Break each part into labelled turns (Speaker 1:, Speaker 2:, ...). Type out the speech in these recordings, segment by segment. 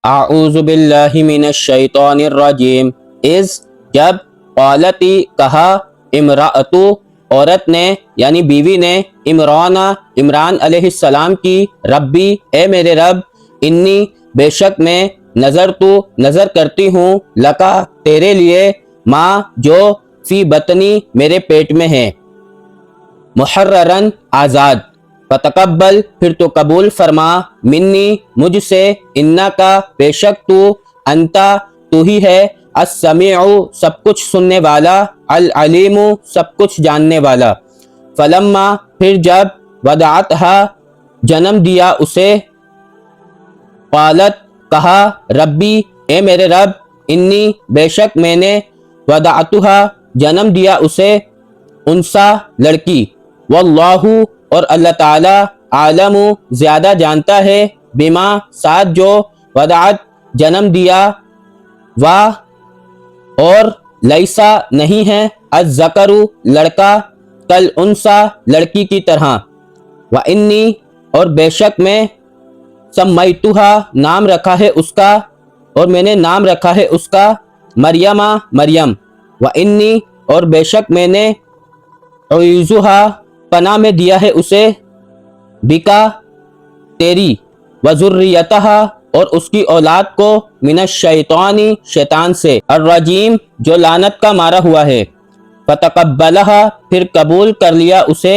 Speaker 1: اعوذ باللہ من الشیطان الرجیم، از جب، قالتی کہا، امرأتو عورت نے یعنی بیوی نے، عمران علیہ السلام کی، ربی اے میرے رب، انی بے شک میں، نظر کرتی ہوں، لکا تیرے لیے، ماں جو، فی بطنی میرے پیٹ میں ہے، محررن آزاد، فتقبل پھر تو قبول فرما، منی مجھ سے، انکا بے شک تو، انتا تو ہی ہے، السمیع سب کچھ سننے والا، العلیم سب کچھ جاننے والا۔ فلما پھر جب، وضعتھا جنم دیا اسے، قالت کہا، ربی اے میرے رب، انی بے شک میں نے، وضعتھا جنم دیا اسے، انثی لڑکی، واللہ اور اللہ تعالی، عالم زیادہ جانتا ہے، بما ساتھ جو، وضعت جنم دیا، اور لیسا نہیں ہے، الذکر لڑکا، کل انثی لڑکی کی طرح، وانی اور بے شک میں، سمیتھا نام رکھا ہے اس کا، اور میں نے نام رکھا ہے اس کا، مریم، وانی اور بے شک میں نے، اعیذھا پناہ میں دیا ہے اسے، بکا تیری، وذریتھا اور اس کی اولاد کو، من الشیطان شیطان سے، الرجیم جو لعنت کا مارا ہوا ہے، فتقبلھا پھر قبول کر لیا اسے،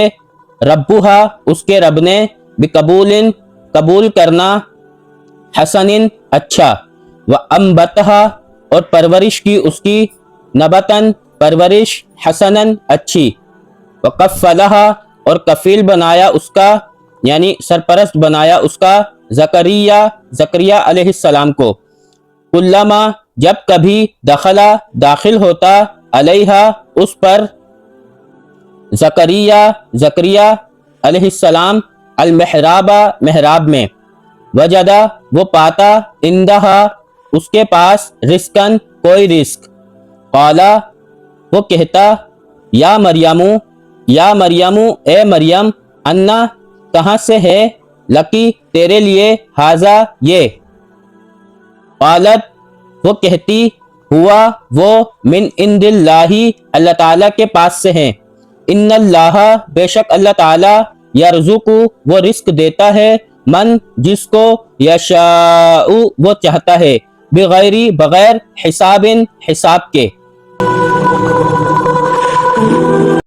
Speaker 1: ربھا اس کے رب نے، بقبول قبول کرنا، حسن اچھا، وانبتھا اور پرورش کی اس کی، نبتن پرورش، حسنن اچھی، وکفلھا اور کفیل بنایا اس کا یعنی سرپرست بنایا اس کا، زکریا علیہ السلام کو، کلما جب کبھی، داخل ہوتا، علیہا اس پر، زکریا علیہ السلام، المحراب محراب میں، وجدہ وہ پاتا، عندہا اس کے پاس، رزقن کوئی رزق، قالا وہ کہتا، یا مریم اے مریم، انا کہاں سے ہے، لکی تیرے لیے، ھذا یہ، قالت وہ کہتی، ہوا وہ، من عند اللہ اللہ تعالیٰ کے پاس سے ہیں، ان اللہ بے شک اللہ تعالیٰ، یرزق وہ رزق دیتا ہے، من جس کو، یشاء وہ چاہتا ہے، بغیر حساب کے۔